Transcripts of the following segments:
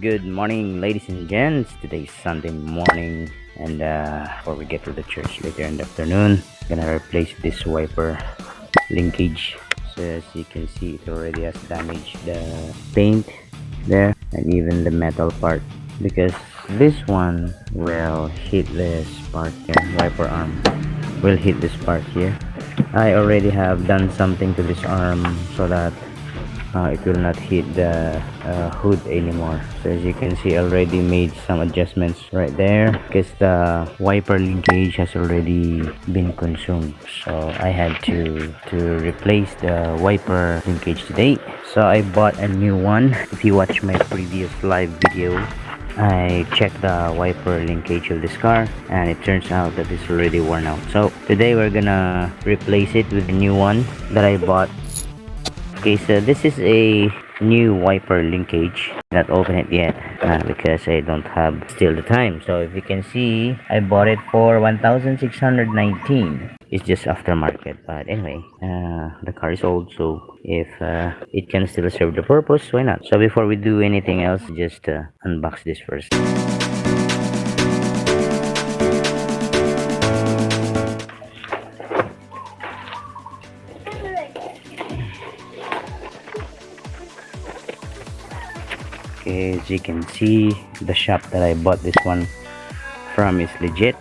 Good morning, ladies and gents. Today's Sunday morning, and before we get to the church later in the afternoon, gonna replace this wiper linkage. So as you can see, it already has damaged the paint there and even the metal part, because this one will hit the spark here. Wiper arm will hit this part here. I already have done something to this arm so that it will not hit the hood anymore. So as you can see, already made some adjustments right there because the wiper linkage has already been consumed. So I had to replace the wiper linkage today. So I bought a new one. If you watch my previous live video, I checked the wiper linkage of this car and it turns out that it's already worn out. So today we're gonna replace it with a new one that I bought. Okay, so this is a new wiper linkage. Not open it yet because I don't have still the time. So if you can see, I bought it for 1,619. It's just aftermarket, but anyway, the car is old, so if it can still serve the purpose, why not? So before we do anything else, just unbox this first. Okay, as you can see, the shop that I bought this one from is legit.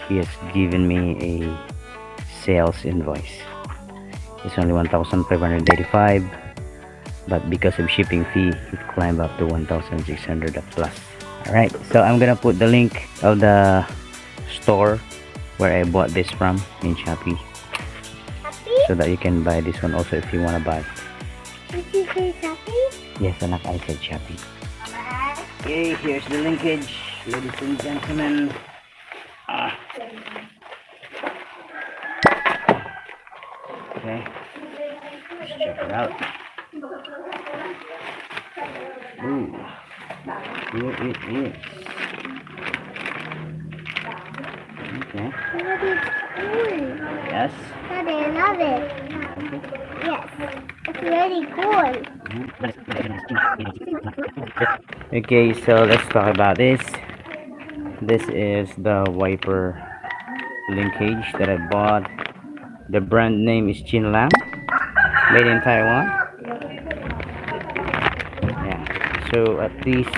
He has given me a sales invoice. It's only 1,585, but because of shipping fee, it climbed up to 1,600 plus. Alright, so I'm gonna put the link of the store where I bought this from in Shopee, so that you can buy this one also if you wanna buy. Did you say Shopee? Yes, anak, I said Shopee. Okay, here's the linkage, ladies and gentlemen. Okay, let's check it out. Ooh, here it is. Okay. Daddy, it's cool. Yes. Daddy, I love it. Yes, it's really cool. Okay, so let's talk about this. This is the wiper linkage that I bought. The brand name is Chinlang, made in Taiwan. Yeah, so at least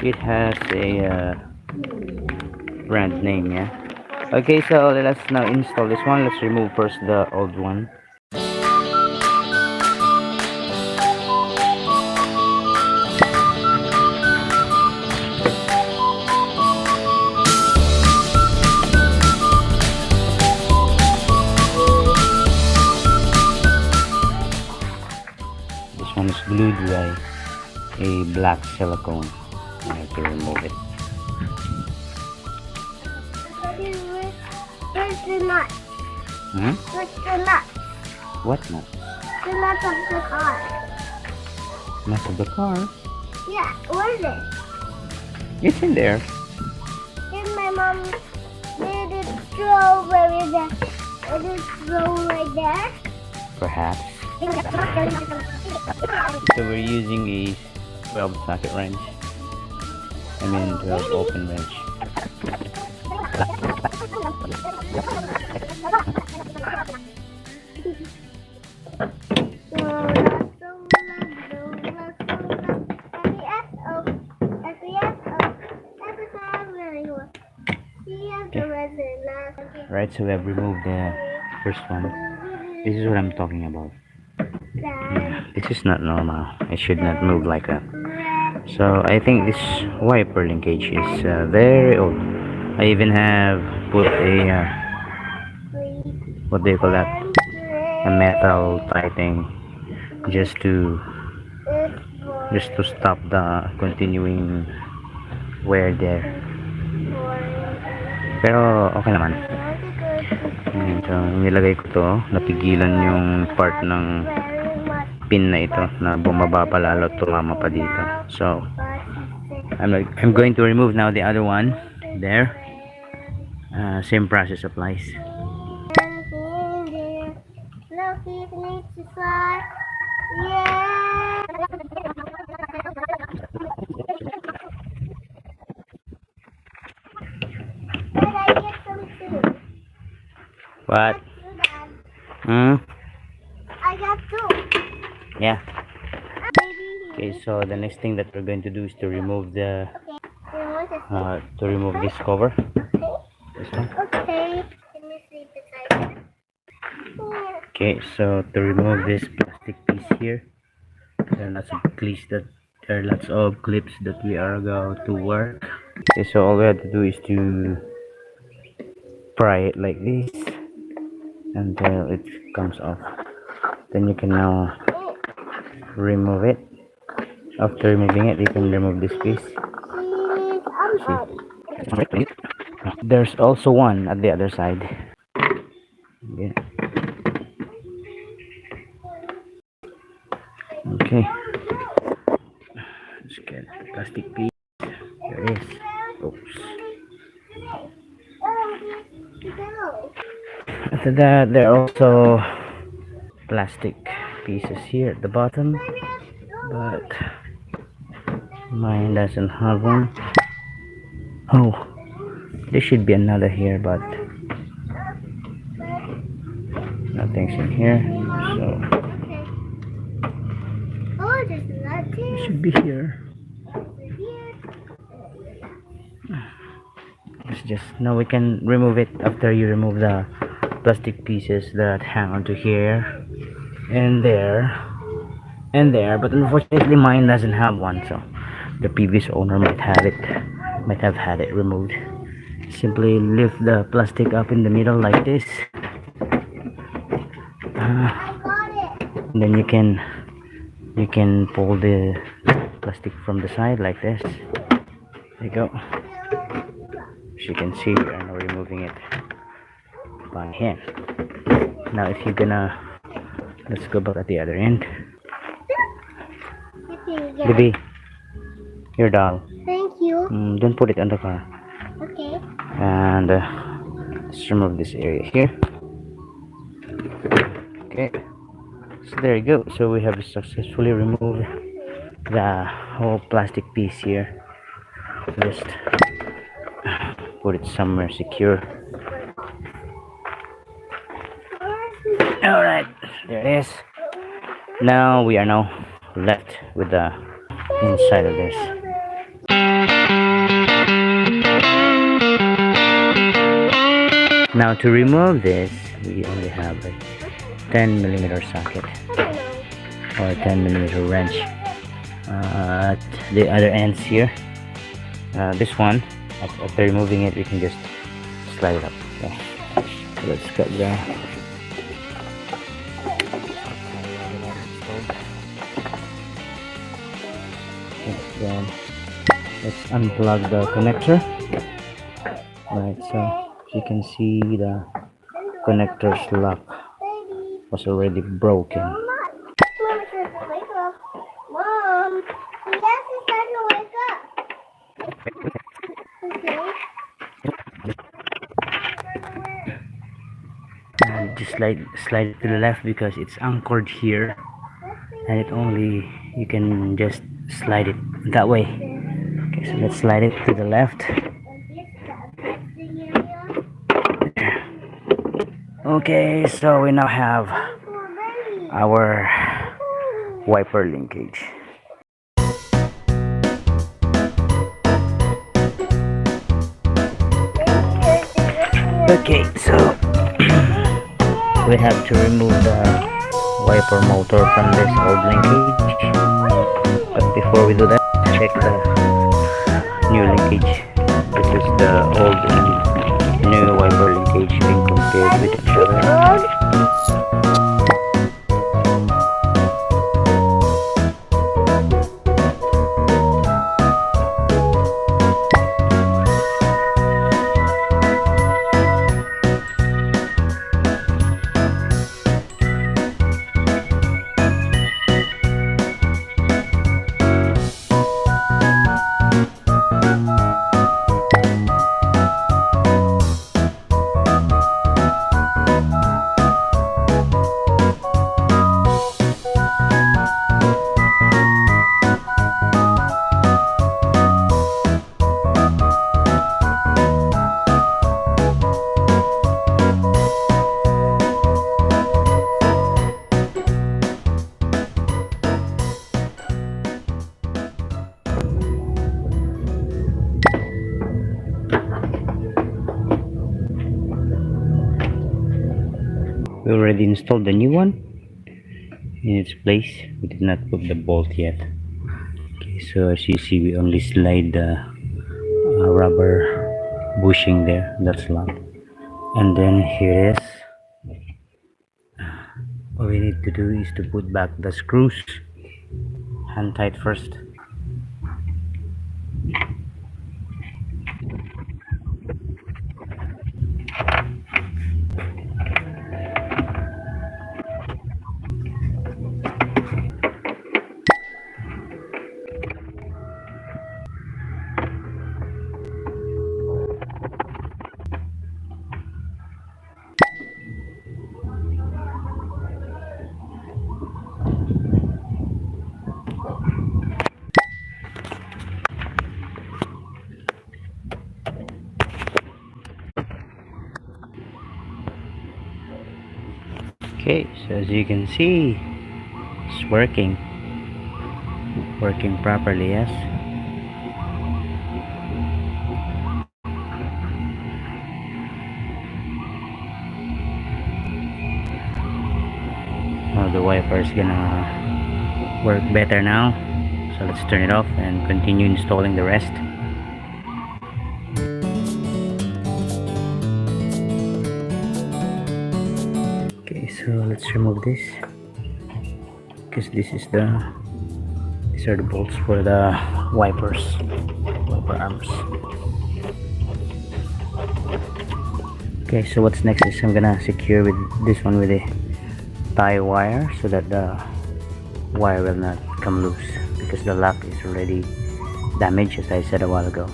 it has a brand name. Yeah. Okay, so let us now install this one. Let's remove first the old one. This one is glued by a black silicone. I have to remove it. Daddy, where's the nut? Hmm? Where's the nut? What nut? The nut of the car. Nut of the car? Yeah, where is it? It's in there. Did my mom made it throw right there? Did it throw right there? Perhaps. So we're using a 12 socket wrench. I mean 12 open wrench. Right, so we have removed the first one. This is what I'm talking about. This is not normal. It should not move like that. So I think this wiper linkage is very old. I even have put a what do you call that? A metal piping just to stop the continuing wear there. Pero okay naman. So nilagay ko to, napigilan yung part ng pin na ito na bumaba pa lalo, tumama pa dito. So I'm going to remove now the other one there. Same process applies. Yeah. What? Dad. Hmm? I got two. Yeah. Baby. Okay, so the next thing that we're going to do is to remove the Okay. this cover. Okay. This one. Okay. Can you sleep beside me? Yeah. Okay, so to remove this plastic piece here, there are lots of clips that we are going to work. Okay, so all we have to do is to pry it like this until it comes off. Then you can now remove it. After removing it, you can remove this piece. Please, See? There's also one at the other side. Yeah. Okay. Let's get the plastic piece. There it is. Oops. After that, there are also plastic pieces here at the bottom, but mine doesn't have one. Oh, there should be another here, but nothing's in here, so Oh, there's nothing it should be here. here. It's just now we can remove it after you remove the plastic pieces that hang onto here and there and there, but unfortunately mine doesn't have one, so the previous owner might have had it removed. Simply lift the plastic up in the middle like this, I got it. and then you can pull the plastic from the side like this. There you go. As you can see, we are now removing it by hand. Now if you're gonna, let's go back at the other end. Baby, your doll. Thank you. Don't put it on the car. Okay. And let's remove this area here. Okay, so there you go. So we have successfully removed the whole plastic piece here. Just put it somewhere secure. Alright, there it is. Now we are left with the inside of this. Now to remove this, we only have a 10mm socket or 10mm wrench at the other ends here. This one, after removing it, we can just slide it up. Okay, so let's cut the then let's unplug the connector. Right, so you can see the connector's lock was already broken. Mom, says to wake up. Mom, yes, it's time to wake up. Okay. And just slide it to the left because it's anchored here, and you can just slide it that way. Okay, so let's slide it to the left. Okay, so we now have our wiper linkage. Okay, so we have to remove the wiper motor from this old linkage, but before we do that, check the new linkage. This is the old and new wiper linkage being compared with each other. We already installed the new one in its place. We did not put the bolt yet. Okay, so as you see, we only slide the rubber bushing there. That's locked. And then here it is. What we need to do is to put back the screws. Hand tight first. Okay, so as you can see, it's working properly. Yes. Now the wiper is gonna work better now. So let's turn it off and continue installing the rest. Okay, so let's remove this because these are the bolts for the wiper arms. Okay, so what's next is I'm gonna secure with this one with a tie wire so that the wire will not come loose because the lock is already damaged, as I said a while ago.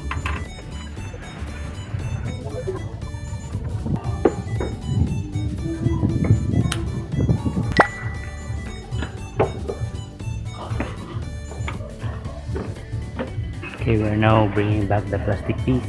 Okay, we're now bringing back the plastic piece.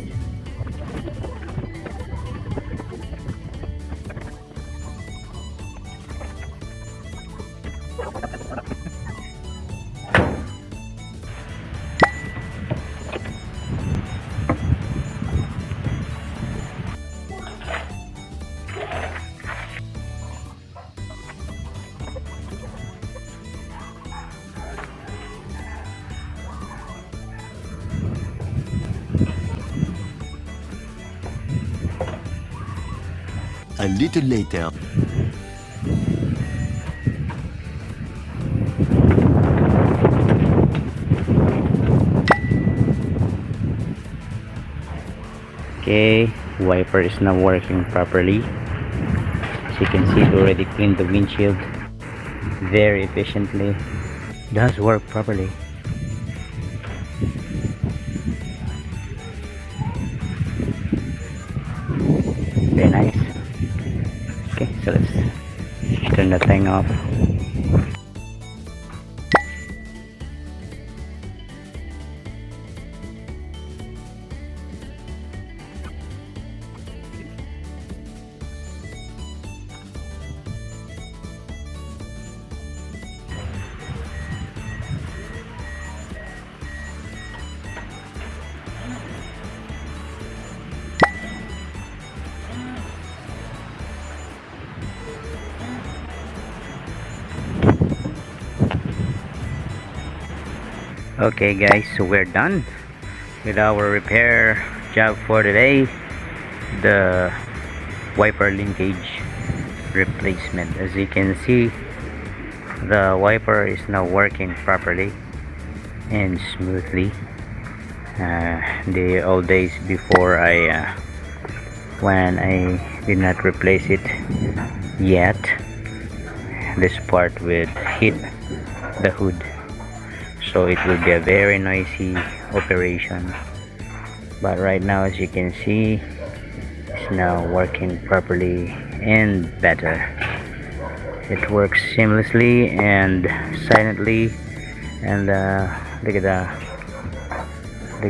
A little later. Okay, wiper is now working properly. As you can see, it already cleaned the windshield very efficiently. It does work properly. Very nice. Okay, so let's turn the thing off. Okay guys, so we're done with our repair job for today, the wiper linkage replacement. As you can see, the wiper is now working properly and smoothly. The old days before when I did not replace it yet, this part would hit the hood, so it will be a very noisy operation. But right now, as you can see, it's now working properly and better. It works seamlessly and silently, and look at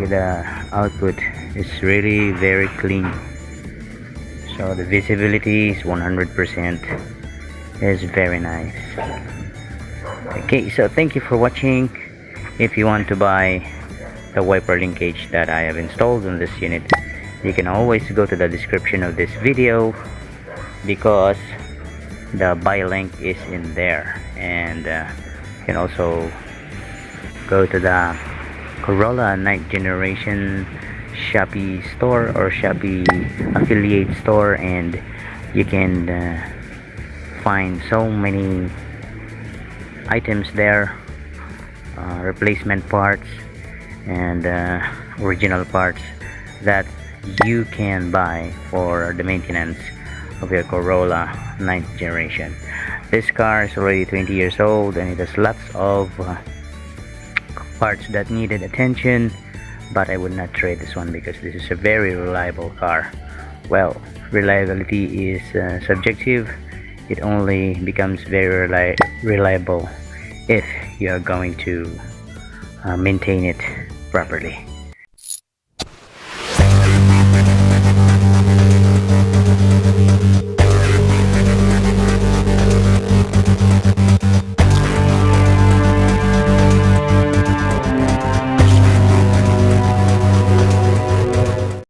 the output. It's really very clean, so the visibility is 100%. It's very nice. Okay, so thank you for watching. If you want to buy the wiper linkage that I have installed on this unit, you can always go to the description of this video, because the buy link is in there, and you can also go to the Corolla 9th generation Shopee store or Shopee affiliate store, and you can find so many items there, replacement parts and original parts that you can buy for the maintenance of your Corolla 9th generation. This car is already 20 years old and it has lots of parts that needed attention, but I would not trade this one because this is a very reliable car. Well, reliability is subjective. It only becomes very reliable if you are going to maintain it properly.